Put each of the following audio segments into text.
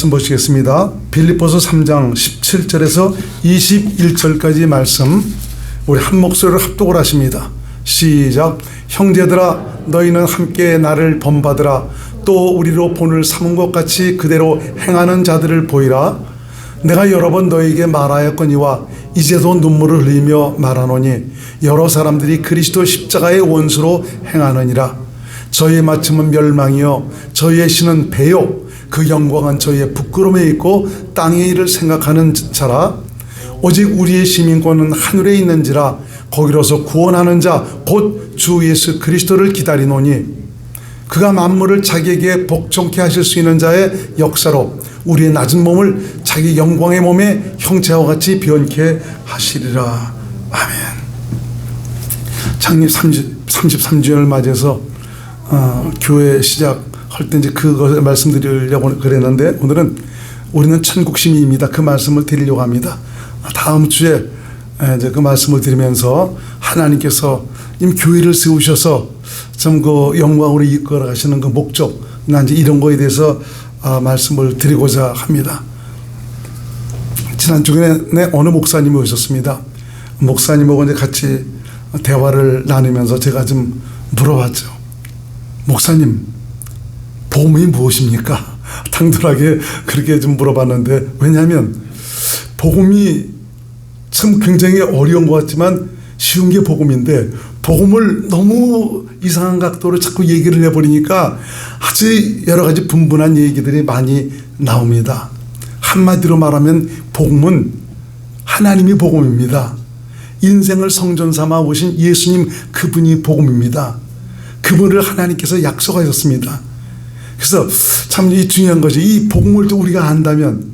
말씀 보시겠습니다. 빌립보서 3장 17절에서 21절까지 말씀, 우리 한 목소리로 합독을 하십니다. 시작. 형제들아, 너희는 함께 나를 본받으라. 또 우리로 본을 삼은 것 같이 그대로 행하는 자들을 보이라. 내가 여러 번 너희에게 말하였거니와 이제도 눈물을 흘리며 말하노니 여러 사람들이 그리스도 십자가의 원수로 행하느니라. 저희의 마침은 멸망이요 저희의 신은 배요 그 영광은 저희의 부끄러움에 있고 땅의 일을 생각하는 자라. 오직 우리의 시민권은 하늘에 있는지라. 거기로서 구원하는 자 곧 주 예수 그리스도를 기다리노니 그가 만물을 자기에게 복종케 하실 수 있는 자의 역사로 우리의 낮은 몸을 자기 영광의 몸의 형체와 같이 변케 하시리라. 아멘. 창립 33주년을 맞이해서 교회 시작할 때 이제 그것을 말씀드리려고 그랬는데, 오늘은 우리는 천국 시민입니다. 그 말씀을 드리려고 합니다. 다음 주에 이제 그 말씀을 드리면서 하나님께서 교회를 세우셔서 좀 그 영광으로 이끌어 가시는 그 목적, 난 이제 이런 거에 대해서 말씀을 드리고자 합니다. 지난 주간에 어느 목사님이 오셨습니다. 목사님하고 이제 같이 대화를 나누면서 제가 좀 물어봤죠. 목사님, 복음이 무엇입니까? 당돌하게 그렇게 좀 물어봤는데, 왜냐하면 복음이 참 굉장히 어려운 것 같지만 쉬운 게 복음인데, 복음을 너무 이상한 각도로 자꾸 얘기를 해버리니까 아주 여러 가지 분분한 얘기들이 많이 나옵니다. 한마디로 말하면 복음은 하나님이 복음입니다. 인생을 성전 삼아 오신 예수님, 그분이 복음입니다. 그분을 하나님께서 약속하셨습니다. 그래서 참 이 중요한 것이, 이 복음을 또 우리가 안다면,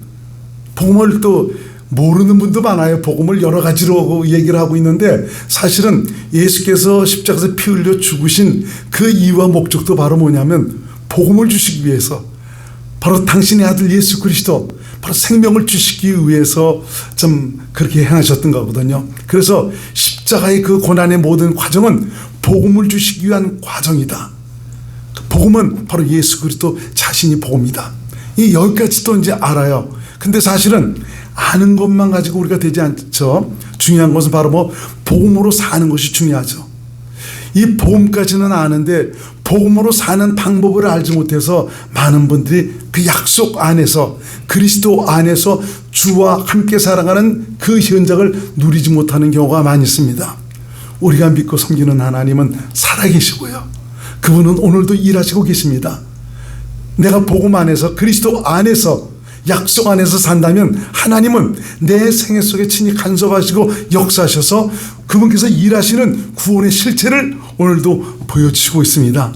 복음을 또 모르는 분도 많아요. 복음을 여러 가지로 얘기를 하고 있는데, 사실은 예수께서 십자가에서 피 흘려 죽으신 그 이유와 목적도 바로 뭐냐면, 복음을 주시기 위해서, 바로 당신의 아들 예수 그리스도, 바로 생명을 주시기 위해서 좀 그렇게 행하셨던 거거든요. 그래서 십자가의 그 고난의 모든 과정은 복음을 주시기 위한 과정이다. 복음은 바로 예수 그리스도 자신이 복음이다. 여기까지 또 이제 알아요. 근데 사실은 아는 것만 가지고 우리가 되지 않죠. 중요한 것은 바로 복음으로 사는 것이 중요하죠. 이 복음까지는 아는데 복음으로 사는 방법을 알지 못해서 많은 분들이 그 약속 안에서, 그리스도 안에서 주와 함께 살아가는 그 현장을 누리지 못하는 경우가 많이 있습니다. 우리가 믿고 섬기는 하나님은 살아계시고요, 그분은 오늘도 일하시고 계십니다. 내가 복음 안에서, 그리스도 안에서, 약속 안에서 산다면 하나님은 내 생애 속에 친히 간섭하시고 역사하셔서 그분께서 일하시는 구원의 실체를 오늘도 보여주시고 있습니다.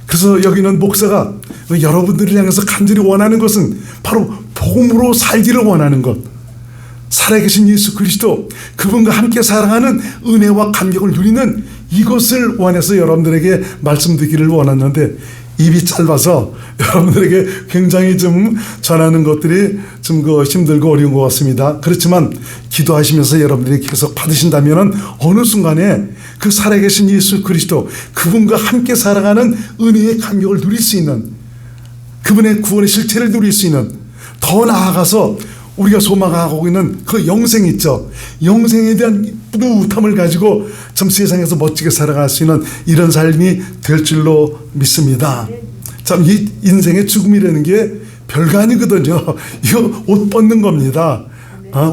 그래서 여기는 목사가 여러분들을 향해서 간절히 원하는 것은 바로 복음으로 살기를 원하는 것, 살아계신 예수 그리스도, 그분과 함께 사랑하는 은혜와 감격을 누리는 이것을 원해서 여러분들에게 말씀드리기를 원했는데, 입이 짧아서 여러분들에게 굉장히 좀 전하는 것들이 좀 힘들고 어려운 것 같습니다. 그렇지만 기도하시면서 여러분들이 계속 받으신다면 어느 순간에 그 살아계신 예수 그리스도, 그분과 함께 살아가는 은혜의 감격을 누릴 수 있는, 그분의 구원의 실체를 누릴 수 있는, 더 나아가서 우리가 소망하고 있는 그 영생 있죠. 영생에 대한 뿌듯함을 가지고 참 세상에서 멋지게 살아갈 수 있는 이런 삶이 될 줄로 믿습니다. 참 이 인생의 죽음이라는 게 별거 아니거든요. 이거 옷 벗는 겁니다.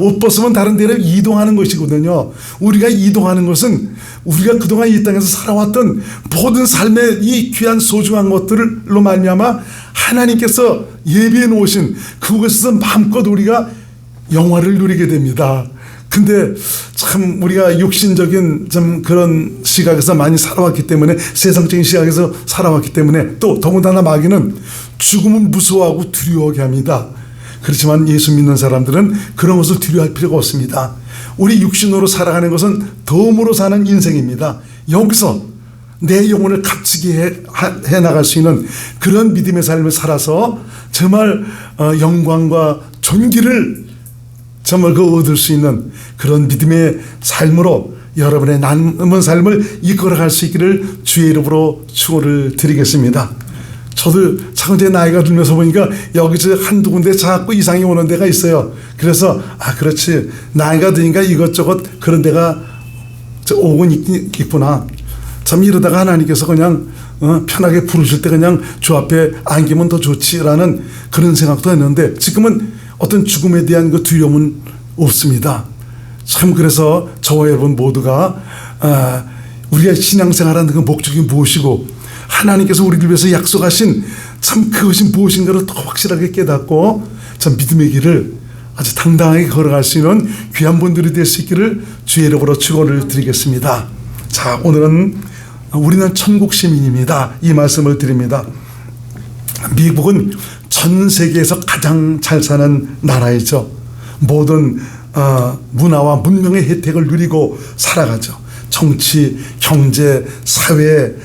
옷 벗으면 다른 데로 이동하는 것이거든요. 우리가 이동하는 것은 우리가 그동안 이 땅에서 살아왔던 모든 삶의 이 귀한 소중한 것들로 말미암아 하나님께서 예비해 놓으신 그곳에서 마음껏 우리가 영화를 누리게 됩니다. 근데 참 우리가 육신적인 좀 그런 시각에서 많이 살아왔기 때문에, 세상적인 시각에서 살아왔기 때문에, 또 더군다나 마귀는 죽음을 무서워하고 두려워하게 합니다. 그렇지만 예수 믿는 사람들은 그런 것을 두려워할 필요가 없습니다. 우리 육신으로 살아가는 것은 덤으로 사는 인생입니다. 여기서 내 영혼을 값지게 해나갈 수 있는 그런 믿음의 삶을 살아서 정말 영광과 존귀를 정말 얻을 수 있는 그런 믿음의 삶으로 여러분의 남은 삶을 이끌어갈 수 있기를 주의 이름으로 축원을 드리겠습니다. 저도 자꾸 제 나이가 들면서 보니까 여기서 한두 군데 자꾸 이상이 오는 데가 있어요. 그래서 그렇지, 나이가 드니까 이것저것 그런 데가 오곤 있구나. 참 이러다가 하나님께서 그냥 편하게 부르실 때 그냥 주 앞에 안기면 더 좋지라는 그런 생각도 했는데, 지금은 어떤 죽음에 대한 그 두려움은 없습니다. 참 그래서 저와 여러분 모두가 우리가 신앙생활하는 그 목적이 무엇이고 하나님께서 우리를 위해서 약속하신 참 그것이 무엇인가를 더 확실하게 깨닫고 참 믿음의 길을 아주 당당하게 걸어갈 수 있는 귀한 분들이 될 수 있기를 주의 이름으로 축원을 드리겠습니다. 자, 오늘은 우리는 천국 시민입니다, 이 말씀을 드립니다. 미국은 전 세계에서 가장 잘 사는 나라이죠. 모든 문화와 문명의 혜택을 누리고 살아가죠. 정치, 경제, 사회,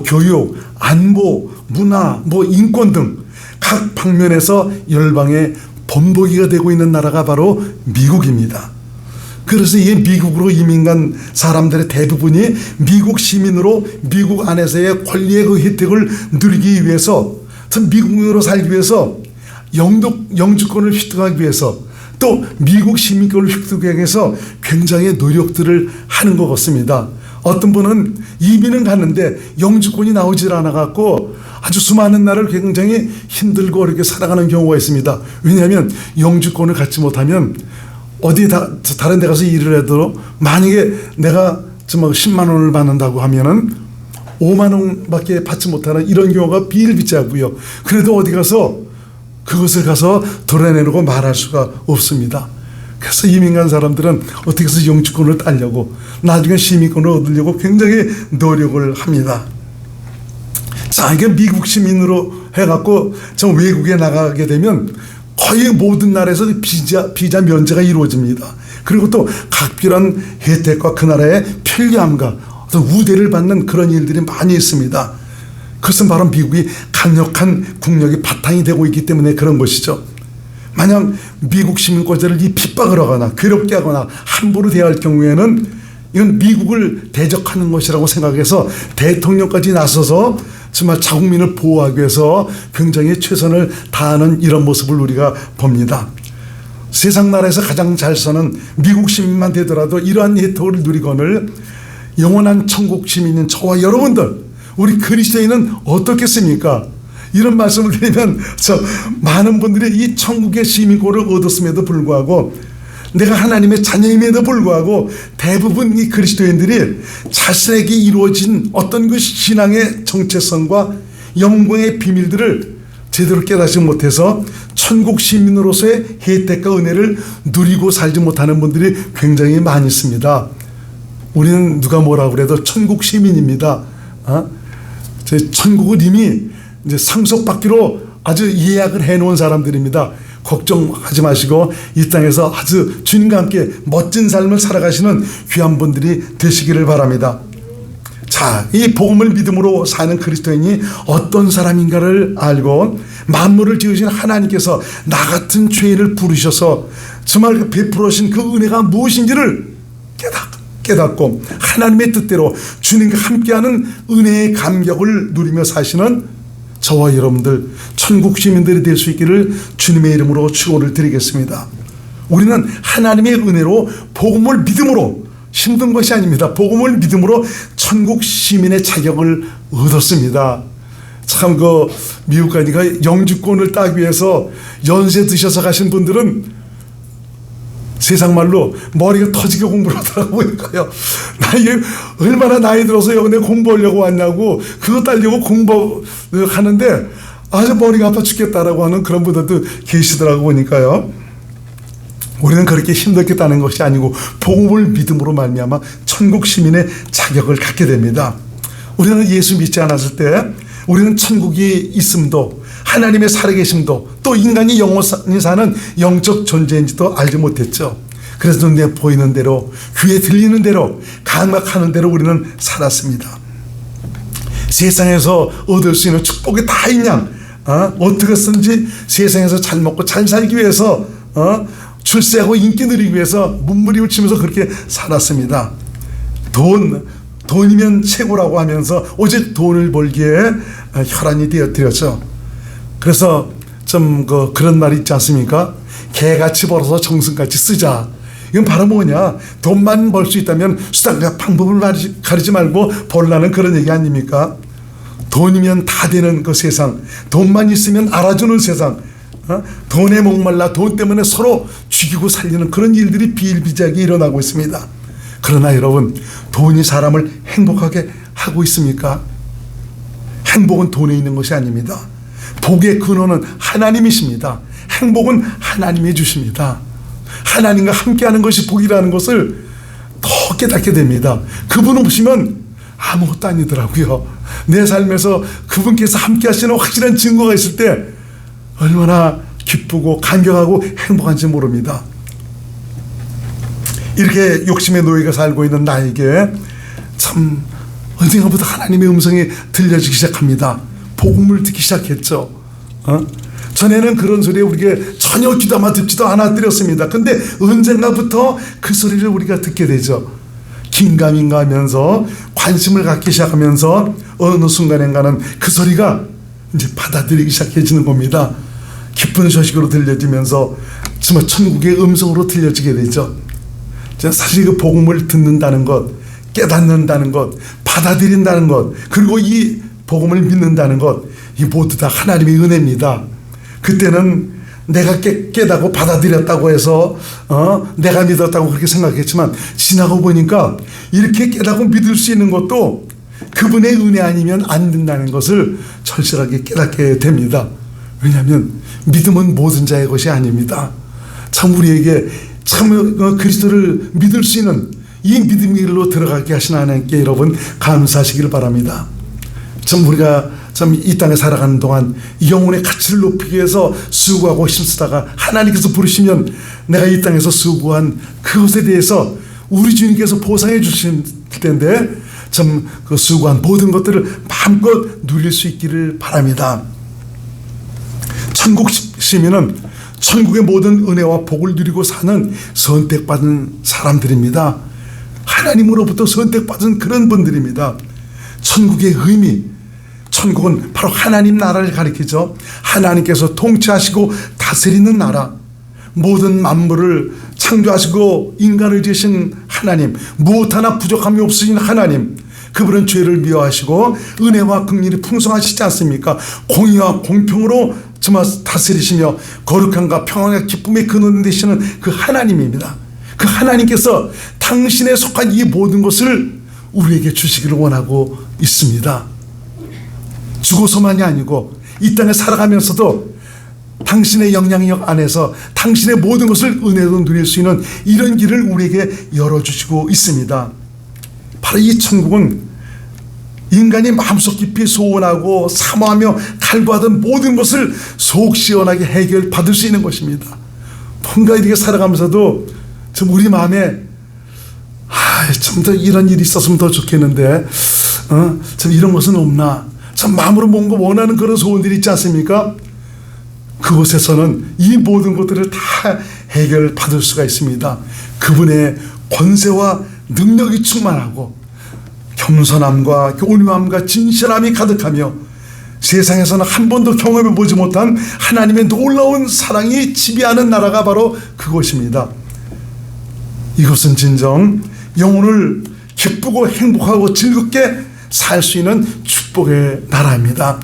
교육, 안보, 문화, 인권 등 각 방면에서 열방의 본보기가 되고 있는 나라가 바로 미국입니다. 그래서 이 미국으로 이민 간 사람들의 대부분이 미국 시민으로 미국 안에서의 권리의 그 혜택을 누리기 위해서, 미국으로 살기 위해서, 영주권을 획득하기 위해서, 또 미국 시민권을 획득하기 위해서 굉장히 노력들을 하는 것 같습니다. 어떤 분은 이민은 갔는데 영주권이 나오질 않아 갖고 아주 수많은 날을 굉장히 힘들고 어렵게 살아가는 경우가 있습니다. 왜냐하면 영주권을 갖지 못하면 어디 다른 데 가서 일을 해도 만약에 내가 10만 원을 받는다고 하면은 5만 원밖에 받지 못하는 이런 경우가 비일비재하고요. 그래도 어디 가서 그것을 가서 드러내놓고 말할 수가 없습니다. 그래서 이민 간 사람들은 어떻게 해서 영주권을 따려고 나중에 시민권을 얻으려고 굉장히 노력을 합니다. 자, 이게 미국 시민으로 해갖고 좀 외국에 나가게 되면 거의 모든 나라에서 비자 면제가 이루어집니다. 그리고 또 각별한 혜택과 그 나라의 편리함과 어떤 우대를 받는 그런 일들이 많이 있습니다. 그것은 바로 미국이 강력한 국력이 바탕이 되고 있기 때문에 그런 것이죠. 만약 미국 시민권자를 핍박을 하거나 괴롭게 하거나 함부로 대할 경우에는 이건 미국을 대적하는 것이라고 생각해서 대통령까지 나서서 정말 자국민을 보호하기 위해서 굉장히 최선을 다하는 이런 모습을 우리가 봅니다. 세상 나라에서 가장 잘 사는 미국 시민만 되더라도 이러한 혜택을 누리거늘 영원한 천국 시민인 저와 여러분들, 우리 그리스도인은 어떻겠습니까? 이런 말씀을 드리면 많은 분들이 이 천국의 시민권을 얻었음에도 불구하고, 내가 하나님의 자녀임에도 불구하고 대부분 이 그리스도인들이 자신에게 이루어진 어떤 그 신앙의 정체성과 영광의 비밀들을 제대로 깨닫지 못해서 천국 시민으로서의 혜택과 은혜를 누리고 살지 못하는 분들이 굉장히 많이 있습니다. 우리는 누가 뭐라고 그래도 천국 시민입니다. 천국을 이미 이제 상속받기로 아주 예약을 해놓은 사람들입니다. 걱정하지 마시고 이 땅에서 아주 주님과 함께 멋진 삶을 살아가시는 귀한 분들이 되시기를 바랍니다. 자, 이 복음을 믿음으로 사는 그리스도인이 어떤 사람인가를 알고 만물을 지으신 하나님께서 나 같은 죄인을 부르셔서 정말 베풀으신 그 은혜가 무엇인지를 깨닫고 하나님의 뜻대로 주님과 함께하는 은혜의 감격을 누리며 사시는 저와 여러분들 천국 시민들이 될 수 있기를 주님의 이름으로 축원을 드리겠습니다. 우리는 하나님의 은혜로 복음을 믿음으로, 힘든 것이 아닙니다. 복음을 믿음으로 천국 시민의 자격을 얻었습니다. 참 미국 가니까 영주권을 따기 위해서 연세 드셔서 가신 분들은 세상 말로 머리가 터지게 공부를 하더라고 보니까요. 나 이게 얼마나 나이 들어서 여기 공부하려고 왔냐고, 그거 따려고 공부하는데 아주 머리가 아파 죽겠다라고 하는 그런 분들도 계시더라고 보니까요. 우리는 그렇게 힘들게 따는 것이 아니고 복음을 믿음으로 말미암아 천국 시민의 자격을 갖게 됩니다. 우리는 예수 믿지 않았을 때 우리는 천국이 있음도 하나님의 살아계심도 또 인간이 영원히 사는 영적 존재인지도 알지 못했죠. 그래서 눈에 보이는 대로 귀에 들리는 대로 감각하는 대로 우리는 살았습니다. 세상에서 얻을 수 있는 축복이 다 있냐, 어떻게 쓰든지 세상에서 잘 먹고 잘 살기 위해서 출세하고 인기 누리기 위해서 몸부림을 치면서 그렇게 살았습니다. 돈, 돈이면 최고라고 하면서 오직 돈을 벌기에 혈안이 되어뜨렸죠. 그래서 좀 그런 말이 있지 않습니까? 개같이 벌어서 정승같이 쓰자. 이건 바로 뭐냐? 돈만 벌 수 있다면 수단과 방법을 가리지 말고 벌라는 그런 얘기 아닙니까? 돈이면 다 되는 그 세상, 돈만 있으면 알아주는 세상, 돈에 목말라 돈 때문에 서로 죽이고 살리는 그런 일들이 비일비재하게 일어나고 있습니다. 그러나 여러분, 돈이 사람을 행복하게 하고 있습니까? 행복은 돈에 있는 것이 아닙니다. 복의 근원은 하나님이십니다. 행복은 하나님이 주십니다. 하나님과 함께하는 것이 복이라는 것을 더 깨닫게 됩니다. 그분을 보시면 아무것도 아니더라고요. 내 삶에서 그분께서 함께하시는 확실한 증거가 있을 때 얼마나 기쁘고 감격하고 행복한지 모릅니다. 이렇게 욕심의 노예가 살고 있는 나에게 참 언젠가부터 하나님의 음성이 들려지기 시작합니다. 복음을 듣기 시작했죠. 전에는 그런 소리에 우리가 전혀 귀담아 듣지도 않았더랬습니다. 근데 언젠가부터 그 소리를 우리가 듣게 되죠. 긴가민가 하면서 관심을 갖기 시작하면서 어느 순간인가는 그 소리가 이제 받아들이기 시작해지는 겁니다. 기쁜 소식으로 들려지면서 정말 천국의 음성으로 들려지게 되죠. 사실 그 복음을 듣는다는 것, 깨닫는다는 것, 받아들인다는 것, 그리고 이 복음을 믿는다는 것, 이 모두 다 하나님의 은혜입니다. 그때는 내가 깨닫고 받아들였다고 해서 내가 믿었다고 그렇게 생각했지만 지나고 보니까 이렇게 깨닫고 믿을 수 있는 것도 그분의 은혜 아니면 안 된다는 것을 절실하게 깨닫게 됩니다. 왜냐하면 믿음은 모든 자의 것이 아닙니다. 참 우리에게 참 그리스도를 믿을 수 있는 이 믿음의 길로 들어가게 하신 하나님께 여러분 감사하시길 바랍니다. 참 우리가 참 이 땅에 살아가는 동안 영혼의 가치를 높이기 위해서 수고하고 힘쓰다가 하나님께서 부르시면 내가 이 땅에서 수고한 그것에 대해서 우리 주님께서 보상해 주실 텐데 참 그 수고한 모든 것들을 마음껏 누릴 수 있기를 바랍니다. 천국 시민은 천국의 모든 은혜와 복을 누리고 사는 선택받은 사람들입니다. 하나님으로부터 선택받은 그런 분들입니다. 천국의 의미, 천국은 바로 하나님 나라를 가리키죠. 하나님께서 통치하시고 다스리는 나라, 모든 만물을 창조하시고 인간을 지으신 하나님, 무엇 하나 부족함이 없으신 하나님, 그분은 죄를 미워하시고 은혜와 긍휼이 풍성하시지 않습니까? 공의와 공평으로 정말 다스리시며 거룩함과 평안과 기쁨의 근원 되시는 그 하나님입니다. 그 하나님께서 당신에 속한 이 모든 것을 우리에게 주시기를 원하고 있습니다. 죽어서만이 아니고 이 땅에 살아가면서도 당신의 영향력 안에서 당신의 모든 것을 은혜로 누릴 수 있는 이런 길을 우리에게 열어주시고 있습니다. 바로 이 천국은 인간이 마음속 깊이 소원하고 사모하며 갈구하던 모든 것을 속 시원하게 해결받을 수 있는 것입니다. 뭔가 이렇게 살아가면서도 좀 우리 마음에 좀 더 이런 일이 있었으면 더 좋겠는데 참 이런 것은 없나, 참 마음으로 뭔가 원하는 그런 소원들이 있지 않습니까? 그곳에서는 이 모든 것들을 다 해결받을 수가 있습니다. 그분의 권세와 능력이 충만하고 겸손함과 온유함과 진실함이 가득하며 세상에서는 한 번도 경험해 보지 못한 하나님의 놀라운 사랑이 지배하는 나라가 바로 그곳입니다. 이것은 진정 영혼을 기쁘고 행복하고 즐겁게 살 수 있는 축복의 나라입니다.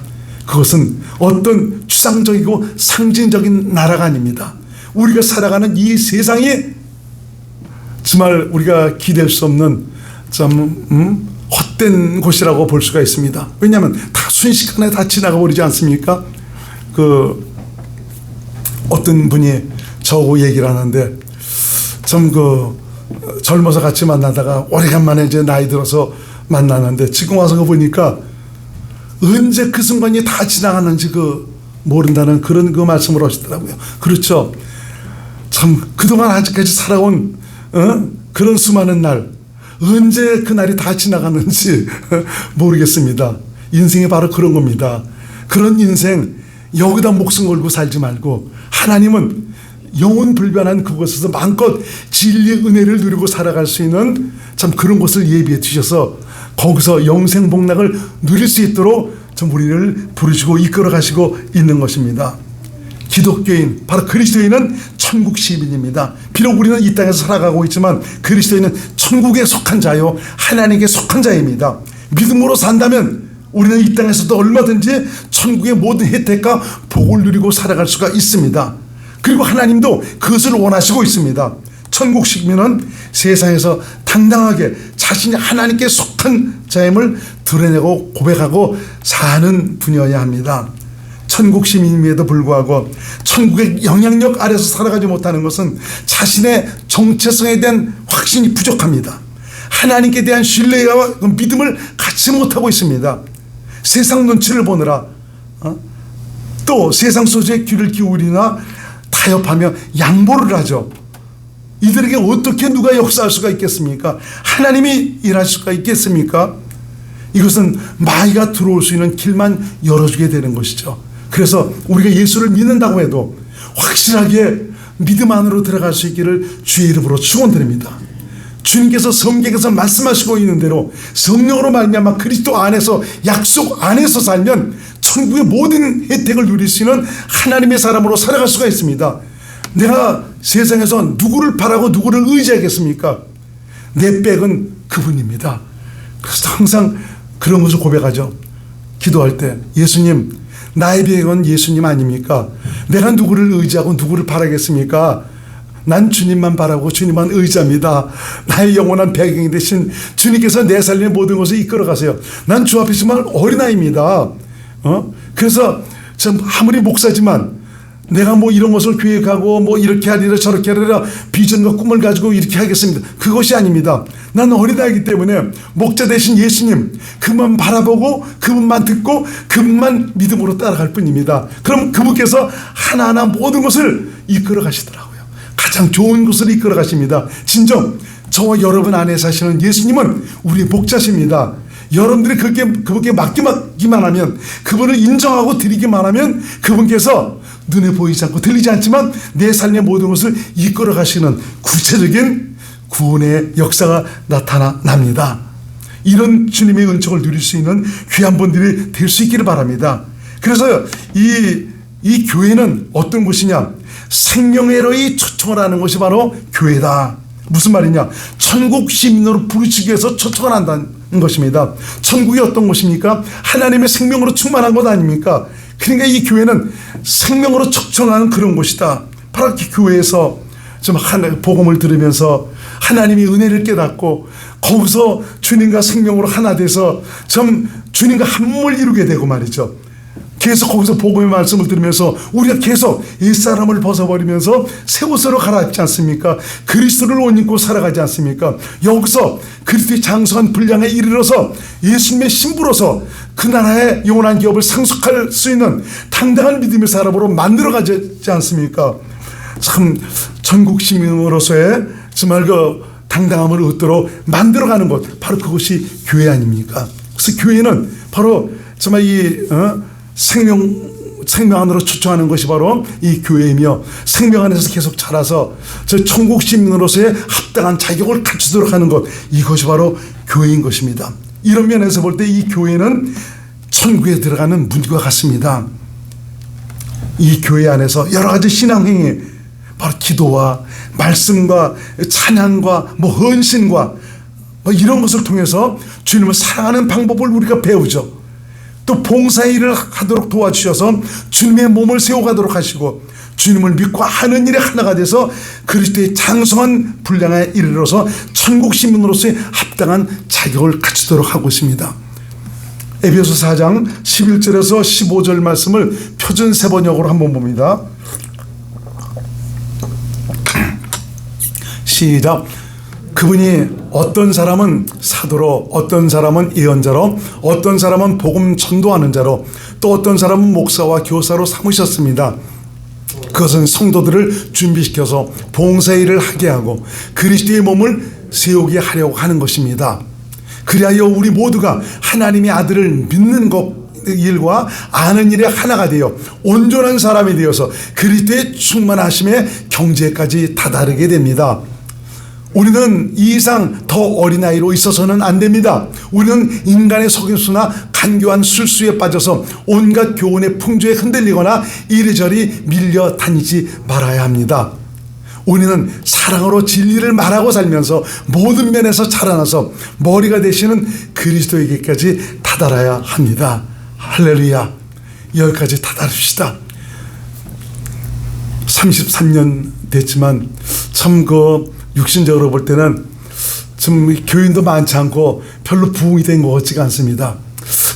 그것은 어떤 추상적이고 상징적인 나라가 아닙니다. 우리가 살아가는 이 세상이 정말 우리가 기댈 수 없는 참 헛된 곳이라고 볼 수가 있습니다. 왜냐하면 다 순식간에 다 지나가 버리지 않습니까? 어떤 분이 저하고 얘기를 하는데 참 젊어서 같이 만나다가 오래간만에 이제 나이 들어서 만나는데 지금 와서 보니까 언제 그 순간이 다 지나가는지 모른다는 그런 말씀을 하시더라고요. 그렇죠. 참 그동안 아직까지 살아온 그런 수많은 날, 언제 그 날이 다 지나가는지 모르겠습니다. 인생이 바로 그런 겁니다. 그런 인생 여기다 목숨 걸고 살지 말고 하나님은 영원 불변한 그곳에서 마음껏 진리의 은혜를 누리고 살아갈 수 있는 참 그런 곳을 예비해 주셔서 거기서 영생 복락을 누릴 수 있도록 좀 우리를 부르시고 이끌어 가시고 있는 것입니다. 기독교인, 바로 그리스도인은 천국 시민입니다. 비록 우리는 이 땅에서 살아가고 있지만 그리스도인은 천국에 속한 자요, 하나님께 속한 자입니다. 믿음으로 산다면 우리는 이 땅에서도 얼마든지 천국의 모든 혜택과 복을 누리고 살아갈 수가 있습니다. 그리고 하나님도 그것을 원하시고 있습니다. 천국 시민은 세상에서 당당하게 자신이 하나님께 속한 자임을 드러내고 고백하고 사는 분이어야 합니다. 천국 시민임에도 불구하고 천국의 영향력 아래서 살아가지 못하는 것은 자신의 정체성에 대한 확신이 부족합니다. 하나님께 대한 신뢰와 믿음을 갖지 못하고 있습니다. 세상 눈치를 보느라 또 세상 소리에 귀를 기울이나 타협하며 양보를 하죠. 이들에게 어떻게 누가 역사할 수가 있겠습니까? 하나님이 일할 수가 있겠습니까? 이것은 마귀가 들어올 수 있는 길만 열어주게 되는 것이죠. 그래서 우리가 예수를 믿는다고 해도 확실하게 믿음 안으로 들어갈 수 있기를 주의 이름으로 축원드립니다. 주님께서 성경에서 말씀하시고 있는 대로 성령으로 말미암아 그리스도 안에서 약속 안에서 살면 천국의 모든 혜택을 누릴 수 있는 하나님의 사람으로 살아갈 수가 있습니다. 내가 세상에서 누구를 바라고 누구를 의지하겠습니까? 내 백은 그분입니다. 그래서 항상 그런 것을 고백하죠. 기도할 때 예수님, 나의 백은 예수님 아닙니까? 내가 누구를 의지하고 누구를 바라겠습니까? 난 주님만 바라고 주님만 의지합니다. 나의 영원한 배경이 되신 주님께서 내 삶의 모든 것을 이끌어 가세요. 난 주 앞에 정말 어린아이입니다. 그래서 참 아무리 목사지만 내가 뭐 이런 것을 계획하고 뭐 이렇게 하리라 저렇게 하리라 비전과 꿈을 가지고 이렇게 하겠습니다. 그것이 아닙니다. 나는 어린아이기 때문에 목자 되신 예수님 그분만 바라보고 그분만 듣고 그분만 믿음으로 따라갈 뿐입니다. 그럼 그분께서 하나하나 모든 것을 이끌어 가시더라고요. 가장 좋은 것을 이끌어 가십니다. 진정 저와 여러분 안에 사시는 예수님은 우리의 목자십니다. 여러분들이 그분께 맡기만 하면, 그분을 인정하고 드리기만 하면 그분께서 눈에 보이지 않고 들리지 않지만 내 삶의 모든 것을 이끌어 가시는 구체적인 구원의 역사가 나타납니다. 이런 주님의 은총을 누릴 수 있는 귀한 분들이 될 수 있기를 바랍니다. 그래서 이 교회는 어떤 곳이냐? 생명회로의 초청을 하는 것이 바로 교회다. 무슨 말이냐? 천국 시민으로 부르시기 위해서 초청을 한다는 것입니다. 천국이 어떤 곳입니까? 하나님의 생명으로 충만한 것 아닙니까? 그러니까 이 교회는 생명으로 초청하는 그런 곳이다. 바로 그 교회에서 좀 복음을 들으면서 하나님의 은혜를 깨닫고 거기서 주님과 생명으로 하나 돼서 좀 주님과 한 몸을 이루게 되고 말이죠. 계속 거기서 복음의 말씀을 들으면서 우리가 계속 옛사람을 벗어버리면서 새 옷으로 갈아입지 않습니까? 그리스도를 옷 입고 살아가지 않습니까? 여기서 그리스도의 장성한 분량에 이르러서 예수님의 신부로서 그 나라의 영원한 기업을 상속할 수 있는 당당한 믿음의 사람으로 만들어가지 않습니까? 참 전국 시민으로서의 정말 그 당당함을 얻도록 만들어가는 것, 바로 그것이 교회 아닙니까? 그래서 교회는 바로 정말 생명 안으로 초청하는 것이 바로 이 교회이며, 생명 안에서 계속 자라서 저 천국 시민으로서의 합당한 자격을 갖추도록 하는 것, 이것이 바로 교회인 것입니다. 이런 면에서 볼 때 이 교회는 천국에 들어가는 문과 같습니다. 이 교회 안에서 여러 가지 신앙행위, 바로 기도와 말씀과 찬양과 헌신과 이런 것을 통해서 주님을 사랑하는 방법을 우리가 배우죠. 또 봉사의 일을 하도록 도와주셔서 주님의 몸을 세워가도록 하시고, 주님을 믿고 하는 일에 하나가 돼서 그리스도의 장성한 분량에 이르러서 천국 시민으로서의 합당한 자격을 갖추도록 하고 있습니다. 에베소 4장 11절에서 15절 말씀을 표준 세번역으로 한번 봅니다. 시작. 그분이 어떤 사람은 사도로, 어떤 사람은 예언자로, 어떤 사람은 복음 전도하는 자로, 또 어떤 사람은 목사와 교사로 삼으셨습니다. 그것은 성도들을 준비시켜서 봉사일을 하게 하고 그리스도의 몸을 세우게 하려고 하는 것입니다. 그리하여 우리 모두가 하나님의 아들을 믿는 일과 아는 일에 하나가 되어 온전한 사람이 되어서 그리스도의 충만하심의 경제까지 다다르게 됩니다. 우리는 이 이상 더 어린아이로 있어서는 안 됩니다. 우리는 인간의 속임수나 간교한 술수에 빠져서 온갖 교훈의 풍조에 흔들리거나 이리저리 밀려 다니지 말아야 합니다. 우리는 사랑으로 진리를 말하고 살면서 모든 면에서 자라나서 머리가 되시는 그리스도에게까지 다다라야 합니다. 할렐루야. 여기까지 다다릅시다. 33년 됐지만 참 육신적으로 볼 때는 좀 교인도 많지 않고 별로 부흥이 된 것 같지가 않습니다.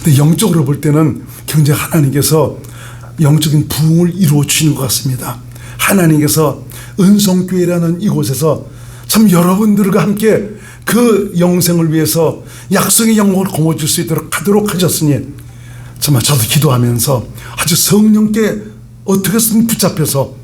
근데 영적으로 볼 때는 굉장히 하나님께서 영적인 부흥을 이루어 주시는 것 같습니다. 하나님께서 은성교회라는 이곳에서 참 여러분들과 함께 그 영생을 위해서 약속의 영광을 거머쥘 수 있도록 하도록 하셨으니 정말 저도 기도하면서 아주 성령께 어떻게든 붙잡혀서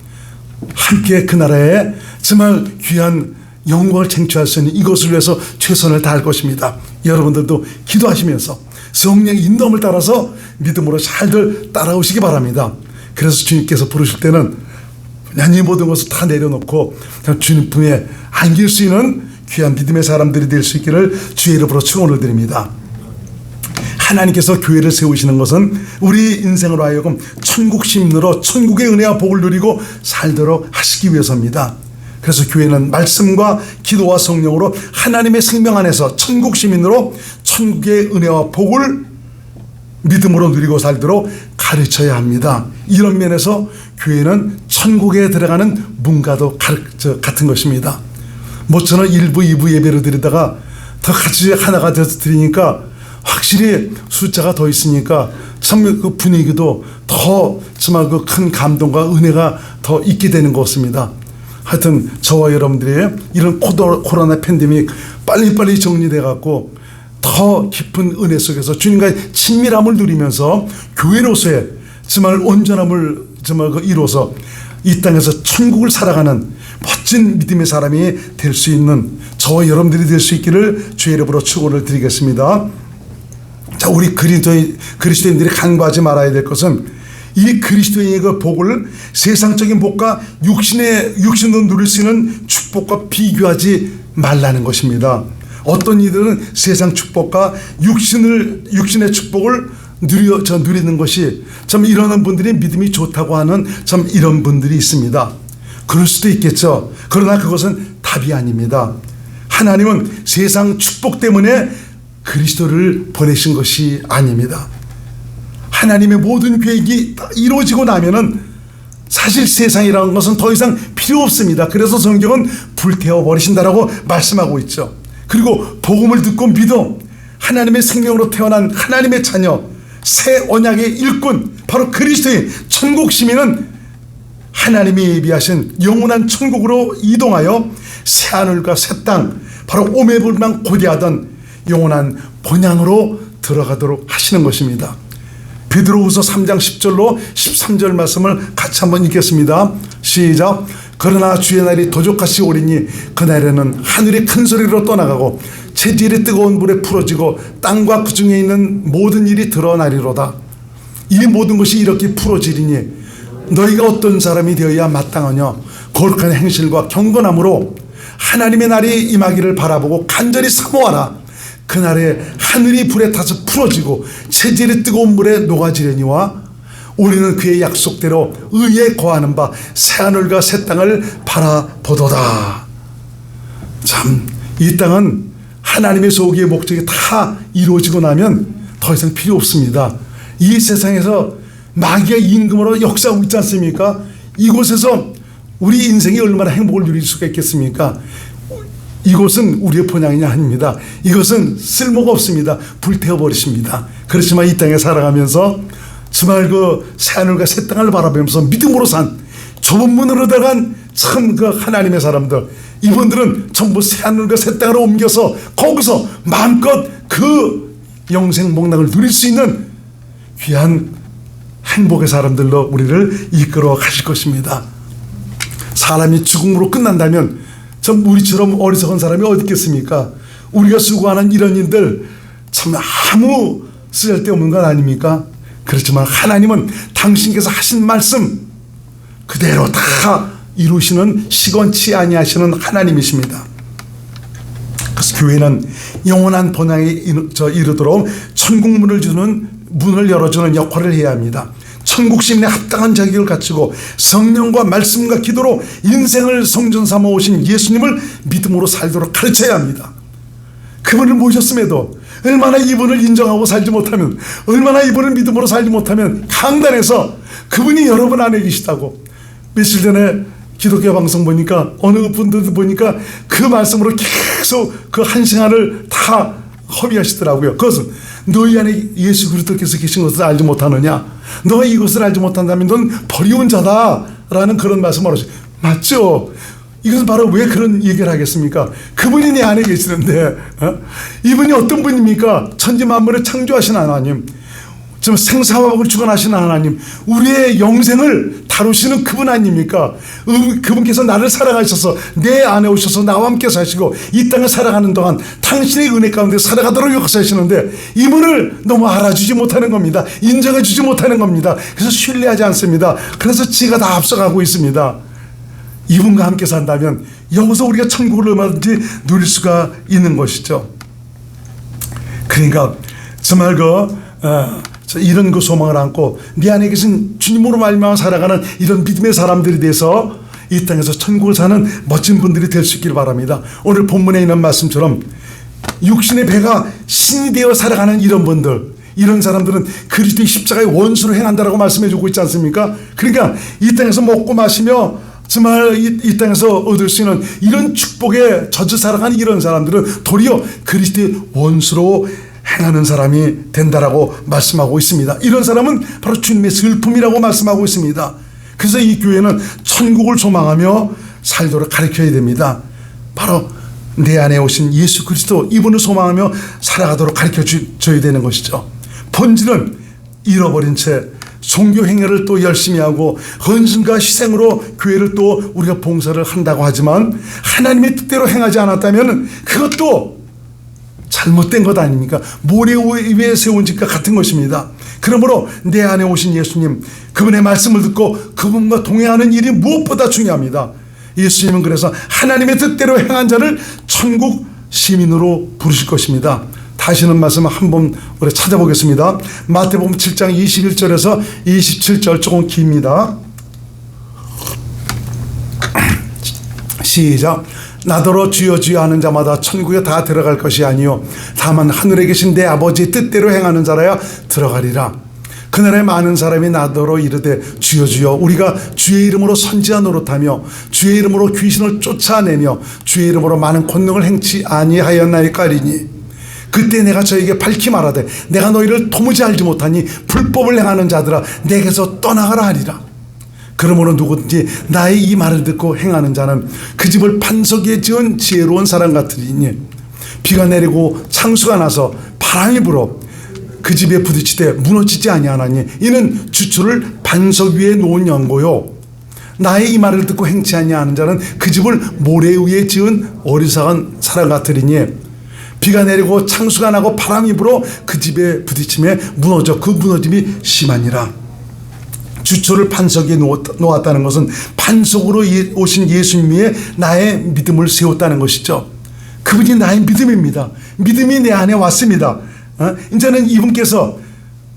함께 그 나라에 정말 귀한 영광을 쟁취할 수 있는 이것을 위해서 최선을 다할 것입니다. 여러분들도 기도하시면서 성령의 인도함을 따라서 믿음으로 잘들 따라오시기 바랍니다. 그래서 주님께서 부르실 때는 이 모든 것을 다 내려놓고 주님 품에 안길 수 있는 귀한 믿음의 사람들이 될 수 있기를 주의 이름으로 축원을 드립니다. 하나님께서 교회를 세우시는 것은 우리 인생으로 하여금 천국 시민으로 천국의 은혜와 복을 누리고 살도록 하시기 위해서입니다. 그래서 교회는 말씀과 기도와 성령으로 하나님의 생명 안에서 천국 시민으로 천국의 은혜와 복을 믿음으로 누리고 살도록 가르쳐야 합니다. 이런 면에서 교회는 천국에 들어가는 문과도 같은 것입니다. 모처럼 1부, 2부 예배를 드리다가 더 같이 하나가 돼서 드리니까 확실히 숫자가 더 있으니까 참 그 분위기도 더 정말 그 큰 감동과 은혜가 더 있게 되는 것 같습니다. 하여튼 저와 여러분들의 이런 코로나 팬데믹 빨리빨리 정리돼 갖고 더 깊은 은혜 속에서 주님과의 친밀함을 누리면서 교회로서의 정말 온전함을 정말 이루어서 이 땅에서 천국을 살아가는 멋진 믿음의 사람이 될 수 있는 저와 여러분들이 될 수 있기를 주의 이름으로 축원을 드리겠습니다. 자, 우리 그리스도인들이 간과하지 말아야 될 것은 이 그리스도인의 그 복을 세상적인 복과 육신으로 누릴 수 있는 축복과 비교하지 말라는 것입니다. 어떤 이들은 세상 축복과 육신의 축복을 누리는 것이 참 이러는 분들이 믿음이 좋다고 하는 참 이런 분들이 있습니다. 그럴 수도 있겠죠. 그러나 그것은 답이 아닙니다. 하나님은 세상 축복 때문에 그리스도를 보내신 것이 아닙니다. 하나님의 모든 계획이 이루어지고 나면은 사실 세상이라는 것은 더 이상 필요 없습니다. 그래서 성경은 불태워 버리신다라고 말씀하고 있죠. 그리고 복음을 듣고 믿어 하나님의 생명으로 태어난 하나님의 자녀, 새 언약의 일꾼, 바로 그리스도인 천국 시민은 하나님이 예비하신 영원한 천국으로 이동하여 새하늘과 새 땅, 바로 오매불망 고대하던 영원한 본향으로 들어가도록 하시는 것입니다. 베드로후서 3장 10절로 13절 말씀을 같이 한번 읽겠습니다. 시작. 그러나 주의 날이 도적같이 오리니 그날에는 하늘이 큰 소리로 떠나가고 체질이 뜨거운 불에 풀어지고 땅과 그 중에 있는 모든 일이 드러나리로다. 이 모든 것이 이렇게 풀어지리니 너희가 어떤 사람이 되어야 마땅하냐. 거룩한 행실과 경건함으로 하나님의 날이 임하기를 바라보고 간절히 사모하라. 그날에 하늘이 불에 타서 풀어지고 체질이 뜨거운 물에 녹아지려니와 우리는 그의 약속대로 의에 거하는 바 새하늘과 새 땅을 바라보도다. 참, 이 땅은 하나님의 소기의 목적이 다 이루어지고 나면 더 이상 필요 없습니다. 이 세상에서 마귀가 임금으로 역사하고 있지 않습니까? 이곳에서 우리 인생이 얼마나 행복을 누릴 수가 있겠습니까? 이곳은 우리의 본향이 아닙니다. 이것은 쓸모가 없습니다. 불태워버리십니다. 그렇지만 이 땅에 살아가면서 정말 그 새하늘과 새 땅을 바라보면서 믿음으로 산 좁은 문으로 들어간 참 그 하나님의 사람들, 이분들은 전부 새하늘과 새 땅으로 옮겨서 거기서 마음껏 그 영생 복락을 누릴 수 있는 귀한 행복의 사람들로 우리를 이끌어 가실 것입니다. 사람이 죽음으로 끝난다면 참 우리처럼 어리석은 사람이 어디 있겠습니까? 우리가 수고하는 이런 일들 참 아무 쓸데없는 건 아닙니까? 그렇지만 하나님은 당신께서 하신 말씀 그대로 다 이루시는 시건치 아니하시는 하나님이십니다. 그래서 교회는 영원한 본향에 이르도록 천국문을 주는 문을 열어주는 역할을 해야 합니다. 천국 시민의 합당한 자격을 갖추고 성령과 말씀과 기도로 인생을 성전 삼아 오신 예수님을 믿음으로 살도록 가르쳐야 합니다. 그분을 모셨음에도 얼마나 이분을 인정하고 살지 못하면, 얼마나 이분을 믿음으로 살지 못하면 강단에서 그분이 여러분 안에 계시다고. 며칠 전에 기독교 방송 보니까 어느 분들도 보니까 그 말씀으로 계속 그 한 시간을 다 허비하시더라고요. 그것은 너희 안에 예수 그리스도께서 계신 것을 알지 못하느냐, 너가 이것을 알지 못한다면 넌 버리운 자다라는 그런 말씀을 하시죠. 맞죠? 이것은 바로 왜 그런 얘기를 하겠습니까? 그분이 내 안에 계시는데, 이분이 어떤 분입니까? 천지 만물을 창조하신 하나님, 좀 생사화복을 주관하시는 하나님, 우리의 영생을 다루시는 그분 아닙니까? 그분께서 나를 사랑하셔서 내 안에 오셔서 나와 함께 사시고 이 땅을 살아가는 동안 당신의 은혜 가운데 살아가도록 역사하시는데 이분을 너무 알아주지 못하는 겁니다. 인정해주지 못하는 겁니다. 그래서 신뢰하지 않습니다. 그래서 지가 다 앞서가고 있습니다. 이분과 함께 산다면 여기서 우리가 천국을 얼마든지 누릴 수가 있는 것이죠. 그러니까 정말 이런 그 소망을 안고 네 안에 계신 주님으로 말미암아 살아가는 이런 믿음의 사람들이 돼서 이 땅에서 천국을 사는 멋진 분들이 될 수 있기를 바랍니다. 오늘 본문에 있는 말씀처럼 육신의 배가 신이 되어 살아가는 이런 분들, 이런 사람들은 그리스도의 십자가의 원수로 행한다라고 말씀해 주고 있지 않습니까? 그러니까 이 땅에서 먹고 마시며 정말 이 땅에서 얻을 수 있는 이런 축복에 젖어 살아가는 이런 사람들은 도리어 그리스도의 원수로 행하는 사람이 된다라고 말씀하고 있습니다. 이런 사람은 바로 주님의 슬픔이라고 말씀하고 있습니다. 그래서 이 교회는 천국을 소망하며 살도록 가르쳐야 됩니다. 바로 내 안에 오신 예수 그리스도, 이분을 소망하며 살아가도록 가르쳐줘야 되는 것이죠. 본질은 잃어버린 채 종교 행위를 또 열심히 하고 헌신과 희생으로 교회를 또 우리가 봉사를 한다고 하지만 하나님의 뜻대로 행하지 않았다면 그것도 잘못된 것 아닙니까? 모래 위에 세운 집과 같은 것입니다. 그러므로 내 안에 오신 예수님, 그분의 말씀을 듣고 그분과 동행하는 일이 무엇보다 중요합니다. 예수님은 그래서 하나님의 뜻대로 행한 자를 천국 시민으로 부르실 것입니다. 다시는 말씀 한번 우리 찾아보겠습니다. 마태복음 7장 21절에서 27절, 조금 깁니다. 시작. 나더러 주여 주여 하는 자마다 천국에 다 들어갈 것이 아니요 다만 하늘에 계신 내 아버지의 뜻대로 행하는 자라야 들어가리라. 그날에 많은 사람이 나더러 이르되 주여 주여 우리가 주의 이름으로 선지자 노릇하며 주의 이름으로 귀신을 쫓아내며 주의 이름으로 많은 권능을 행치 아니하였나이까 하리니 그때 내가 저에게 밝히 말하되 내가 너희를 도무지 알지 못하니 불법을 행하는 자들아 내게서 떠나가라 하리라. 그러므로 누구든지 나의 이 말을 듣고 행하는 자는 그 집을 반석 위에 지은 지혜로운 사람 같으리니 비가 내리고 창수가 나서 바람이 불어 그 집에 부딪히되 무너지지 아니하나니 이는 주초를 반석 위에 놓은 연고요 나의 이 말을 듣고 행치 아니하는 자는 그 집을 모래 위에 지은 어리석은 사람 같으리니 비가 내리고 창수가 나고 바람이 불어 그 집에 부딪힘에 무너져 그 무너짐이 심하니라. 주초를 반석 위에 놓았다는 것은 반석으로 오신 예수님 위에 나의 믿음을 세웠다는 것이죠. 그분이 나의 믿음입니다. 믿음이 내 안에 왔습니다. 이제는 이분께서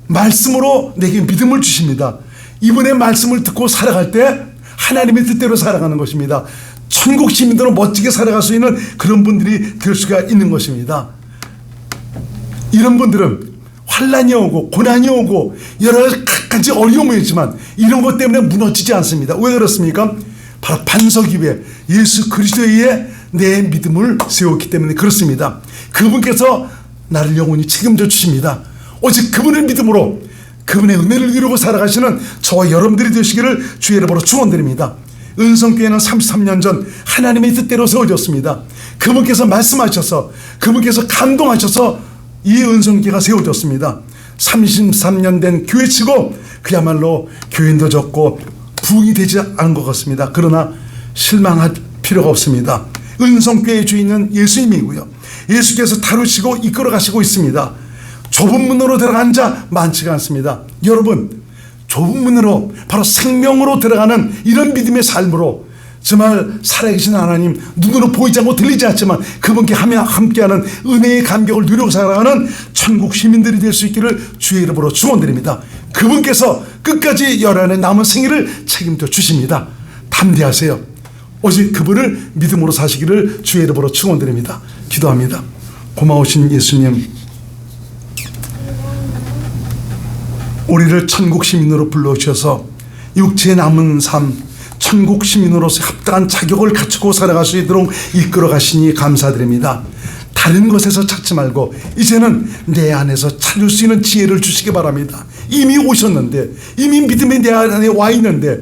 말씀으로 내게 믿음을 주십니다. 이분의 말씀을 듣고 살아갈 때 하나님의 뜻대로 살아가는 것입니다. 천국 시민들로 멋지게 살아갈 수 있는 그런 분들이 될 수가 있는 것입니다. 이런 분들은 환난이 오고 고난이 오고 여러 가지 어려움이 있지만 이런 것 때문에 무너지지 않습니다. 왜 그렇습니까? 바로 반석 위에 예수 그리스도에 내 믿음을 세웠기 때문에 그렇습니다. 그분께서 나를 영원히 책임져 주십니다. 오직 그분의 믿음으로 그분의 은혜를 이루고 살아가시는 저와 여러분들이 되시기를 주의 이름으로 축원드립니다. 은성교회는 33년 전 하나님의 뜻대로 세워졌습니다. 그분께서 말씀하셔서 그분께서 감동하셔서 이 은성교회가 세워졌습니다. 33년 된 교회치고 그야말로 교인도 적고 부흥이 되지 않은 것 같습니다. 그러나 실망할 필요가 없습니다. 은성교회의 주인은 예수님이고요. 예수께서 다루시고 이끌어 가시고 있습니다. 좁은 문으로 들어간 자 많지가 않습니다. 여러분, 좁은 문으로 바로 생명으로 들어가는 이런 믿음의 삶으로 정말 살아계신 하나님, 눈으로 보이지 않고 들리지 않지만 그분께 함께하는 은혜의 감격을 누리고 살아가는 천국 시민들이 될 수 있기를 주의 이름으로 축원드립니다. 그분께서 끝까지 열한의 남은 생일을 책임져 주십니다. 담대하세요. 오직 그분을 믿음으로 사시기를 주의 이름으로 축원드립니다. 기도합니다. 고마우신 예수님, 우리를 천국 시민으로 불러주셔서 육체의 남은 삶, 천국 시민으로서 합당한 자격을 갖추고 살아갈 수 있도록 이끌어 가시니 감사드립니다. 다른 것에서 찾지 말고 이제는 내 안에서 찾을 수 있는 지혜를 주시기 바랍니다. 이미 오셨는데, 이미 믿음이 내 안에 와 있는데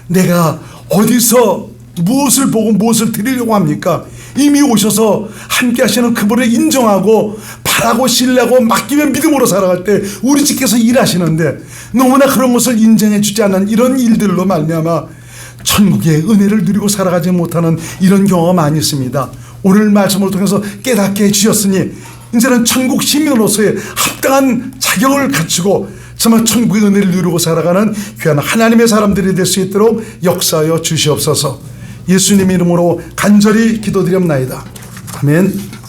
내가 어디서 무엇을 보고 무엇을 드리려고 합니까? 이미 오셔서 함께 하시는 그분을 인정하고 바라고 신뢰하고 맡기면 믿음으로 살아갈 때 우리 집께서 일하시는데 너무나 그런 것을 인정해 주지 않는 이런 일들로 말미암아 천국의 은혜를 누리고 살아가지 못하는 이런 경우가 많이 있습니다. 오늘 말씀을 통해서 깨닫게 해주셨으니 이제는 천국 시민으로서의 합당한 자격을 갖추고 정말 천국의 은혜를 누리고 살아가는 귀한 하나님의 사람들이 될 수 있도록 역사하여 주시옵소서. 예수님 이름으로 간절히 기도드립나이다. 아멘.